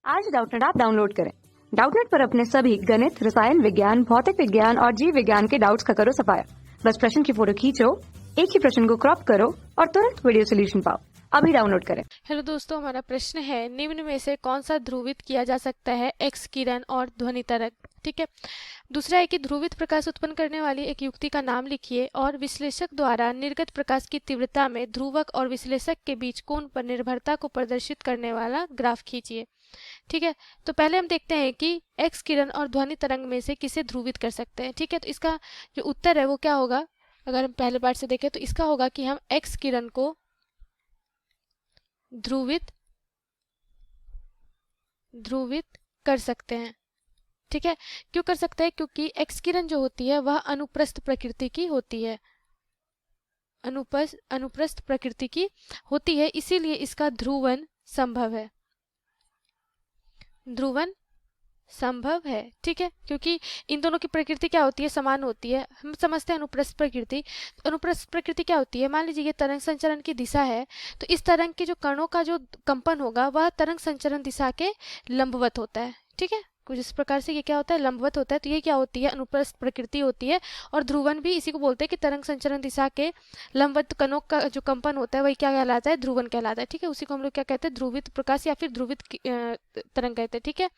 आज Doubtnut app download करें। Doubtnut पर अपने सभी गणित, रसायन विज्ञान, भौतिक विज्ञान और जीव विज्ञान के डाउट्स का करो सफाया। बस प्रश्न की फोटो खींचो, एक ही प्रश्न को क्रॉप करो और तुरंत वीडियो सोल्यूशन पाओ। अभी डाउनलोड करें। हेलो दोस्तों, हमारा प्रश्न है निम्न में से कौन सा ध्रुवित किया जा सकता है, एक्स किरण और ध्वनि तरंग। ठीक है। दूसरा है कि ध्रुवित प्रकाश उत्पन्न करने वाली एक युक्ति का नाम लिखिए और विश्लेषक द्वारा निर्गत प्रकाश की तीव्रता में ध्रुवक और विश्लेषक के बीच कोण पर निर्भरता को प्रदर्शित करने वाला ग्राफ खींचिए। ठीक है। तो पहले हम देखते हैं कि एक्स किरण और ध्वनि तरंग में से किसे ध्रुवित कर सकते हैं। ठीक है। तो इसका जो उत्तर है वो क्या होगा, अगर हम पहले पार्ट से देखें तो इसका होगा कि हम एक्स किरण को ध्रुवित कर सकते हैं। ठीक है। क्यों कर सकते हैं? क्योंकि एक्स किरण जो होती है वह अनुप्रस्थ प्रकृति की होती है, अनुप्रस्थ प्रकृति की होती है, इसीलिए इसका ध्रुवन संभव है, ध्रुवन संभव है। ठीक है। क्योंकि इन दोनों की प्रकृति क्या होती है, समान होती है। हम समझते हैं अनुप्रस्थ प्रकृति। तो अनुप्रस्थ प्रकृति क्या होती है, मान लीजिए ये तरंग संचरण की दिशा है, तो इस तरंग के जो कणों का जो कंपन होगा वह तरंग संचरण दिशा के लंबवत होता है। ठीक है। कुछ इस प्रकार से ये क्या होता है, लंबवत होता है। तो ये क्या होती है, अनुप्रस्थ प्रकृति होती है। और ध्रुवन भी इसी को बोलते हैं कि तरंग संचरण दिशा के लंबवत कणों का जो कंपन होता है वही क्या कहलाता है, ध्रुवन कहलाता है। ठीक है। उसी को हम लोग क्या कहते हैं, ध्रुवित प्रकाश या फिर ध्रुवित तरंग कहते हैं। ठीक है।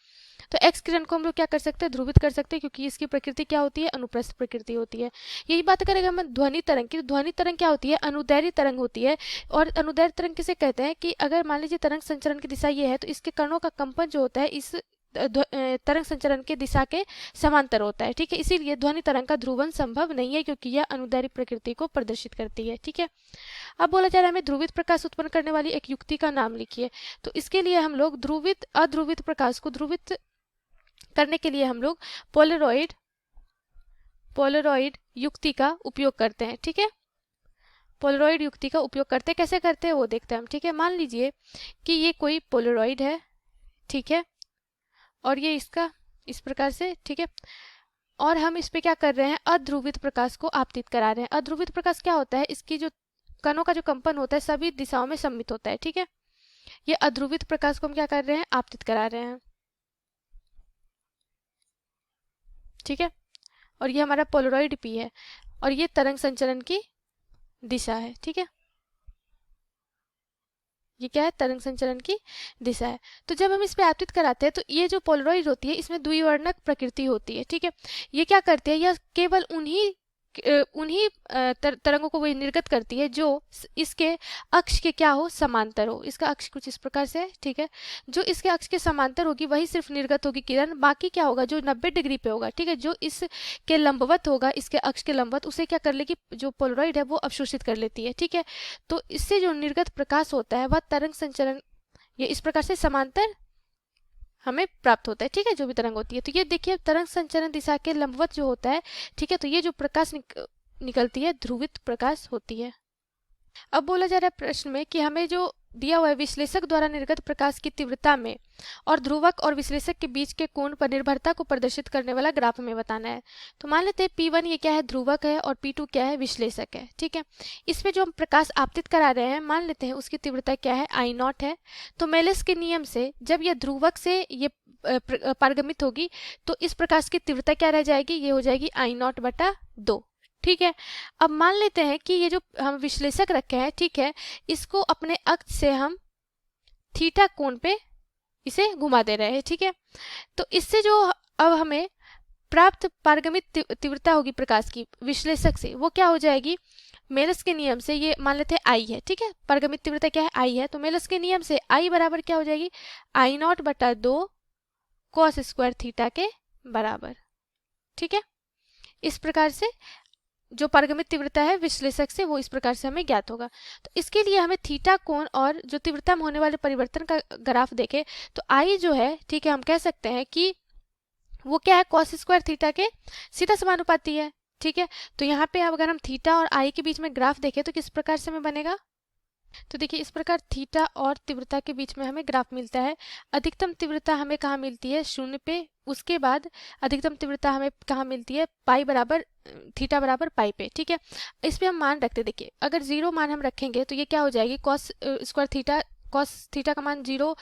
तो एक्स किरण को हम लोग क्या कर सकते हैं, ध्रुवित कर सकते हैं, क्योंकि इसकी प्रकृति क्या होती है, अनुप्रस्थ प्रकृति होती है। यही बात करेंगे हम ध्वनि तरंग की। तो ध्वनि तरंग क्या होती है, अनुदैर्ध्य तरंग होती है। और अनुदैर्ध्य तरंग किसे कहते हैं कि अगर मान लीजिए तरंग संचरण की दिशा ये है तो इसके कणों का कंपन जो होता है इस तरंग संचरण के दिशा के समांतर होता है। ठीक है। इसीलिए ध्वनि तरंग का ध्रुवन संभव नहीं है, क्योंकि यह अनुदैर्ध्य प्रकृति को प्रदर्शित करती है। ठीक है। अब बोला जा रहा है हमें ध्रुवित प्रकाश उत्पन्न करने वाली एक युक्ति का नाम लिखिए। तो इसके लिए हम लोग ध्रुवित अध्रुवित प्रकाश को ध्रुवित करने के लिए हम लोग पोलरॉइड युक्ति का उपयोग करते हैं। ठीक है। पोलरॉइड युक्ति का उपयोग करते हैं। कैसे करते हैं वो देखते हैं हम। ठीक है। मान लीजिए कि ये कोई पोलरॉइड है। ठीक है। और ये इसका इस प्रकार से, ठीक है, और हम इस पे क्या कर रहे हैं, अध्रुवित प्रकाश को आपतित करा रहे हैं। अध्रुवित प्रकाश क्या होता है, इसकी जो कणों का जो कंपन होता है सभी दिशाओं में सम्मिलित होता है। ठीक है। ये अध्रुवित प्रकाश को हम क्या कर रहे हैं, आपतित करा रहे हैं। ठीक है। और ये हमारा पोलरॉइड पी है और ये तरंग संचरण की दिशा है। ठीक है। ये क्या है, तरंग संचरण की दिशा है। तो जब हम इस पे आपतित कराते हैं तो ये जो पोलरॉइड होती है इसमें द्विवर्णक प्रकृति होती है। ठीक है। ये क्या करती है, यह केवल उन्हीं तरंगों को वही निर्गत करती है जो इसके अक्ष के क्या हो, समांतर हो। इसका अक्ष कुछ इस प्रकार से है। ठीक है। जो इसके अक्ष के समांतर होगी वही सिर्फ निर्गत होगी किरण, बाकी क्या होगा, जो 90 डिग्री पे होगा, ठीक है, जो इसके लंबवत होगा, इसके अक्ष के लंबवत, उसे क्या कर लेगी, जो पोलरॉइड है वो अवशोषित कर लेती है। ठीक है। तो इससे जो निर्गत प्रकाश होता है वह तरंग संचरण ये इस प्रकार से समांतर हमें प्राप्त होता है। ठीक है। जो भी तरंग होती है, तो ये देखिए तरंग संचरण दिशा के लंबवत जो होता है, ठीक है, तो ये जो प्रकाश निकलती है ध्रुवित प्रकाश होती है। अब बोला जा रहा है प्रश्न में कि हमें जो दिया हुआ है विश्लेषक द्वारा निर्गत प्रकाश की तीव्रता में और ध्रुवक और विश्लेषक के बीच के कोण पर निर्भरता को प्रदर्शित करने वाला ग्राफ में बताना है। तो मान लेते हैं P1 ये क्या है, ध्रुवक है, और P2 क्या है, विश्लेषक है। ठीक है। इसमें जो हम प्रकाश आपतित करा रहे हैं, मान लेते हैं उसकी तीव्रता क्या है, I0 है। तो मेलिस के नियम से जब यह ध्रुवक से ये पारगमित होगी तो इस प्रकाश की तीव्रता क्या रह जाएगी, ये हो जाएगी I0/2। ठीक है। अब मान लेते हैं कि ये जो हम विश्लेषक रखे हैं, ठीक है, इसको अपने अक्ष से हम थीटा कोण पे इसे घुमा दे रहे हैं। ठीक है। तो इससे जो अब हमें प्राप्त पारगमित तीव्रता होगी प्रकाश की विश्लेषक से, वो क्या हो जाएगी, मेलस के नियम से ये मान लेते हैं आई है। ठीक है। पारगमित तीव्रता क्या है, आई है। तो मेलस के नियम से आई बराबर क्या हो जाएगी, I0/2 cos स्क्वायर थीटा के बराबर। ठीक है। इस प्रकार से जो पारगमित तीव्रता है विश्लेषक से वो इस प्रकार से हमें ज्ञात होगा। तो इसके लिए हमें थीटा कोण और जो तीव्रता में होने वाले परिवर्तन का ग्राफ देखे तो आई जो है, ठीक है, हम कह सकते हैं कि वो क्या है, cos स्क्वायर थीटा के सीधा समानुपाती है। ठीक है। तो यहाँ पे अगर हम थीटा और आई के बीच में ग्राफ देखें तो किस प्रकार से हमें बनेगा, तो देखिए इस प्रकार थीटा और तीव्रता के बीच में हमें ग्राफ मिलता है। अधिकतम तीव्रता हमें कहाँ मिलती है, 0 पे। उसके बाद अधिकतम तीव्रता हमें कहाँ मिलती है, पाई बराबर थीटा बराबर पाई पे। ठीक है। इस पे हम मान रखते, देखिए अगर 0 मान हम रखेंगे तो ये क्या हो जाएगी, cos square theta cos theta का मान 0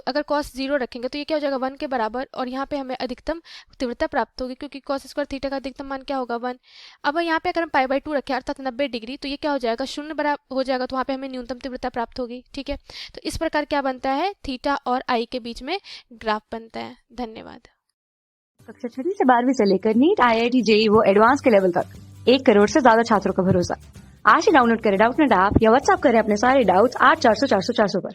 अगर कॉस 0 रखेंगे तो ये क्या हो जाएगा 1 के बराबर, और यहाँ पे हमें अधिकतम तीव्रता प्राप्त होगी क्योंकि कॉस स्क्वायर थीटा का अधिकतम मान क्या होगा 1। अब यहाँ पे अगर हम π/2 रखें अर्थात 90 डिग्री, तो ये क्या हो जाएगा 0 बराबर हो जाएगा, तो वहाँ पे हमें न्यूनतम तीव्रता प्राप्त होगी। ठीक है, तो इस प्रकार क्या बनता है, थीटा और आई के बीच में ग्राफ बनता है। धन्यवाद। कक्षा 6वीं से 12वीं से लेकर नीट, IIT, JEE वो एडवांस के लेवल तक 1 करोड़ से ज्यादा छात्रों का भरोसा। आज ही डाउनलोड करें डाउटनेट ऐप या व्हाट्सएप करें अपने सारे डाउट्स 8400 400 400 पर।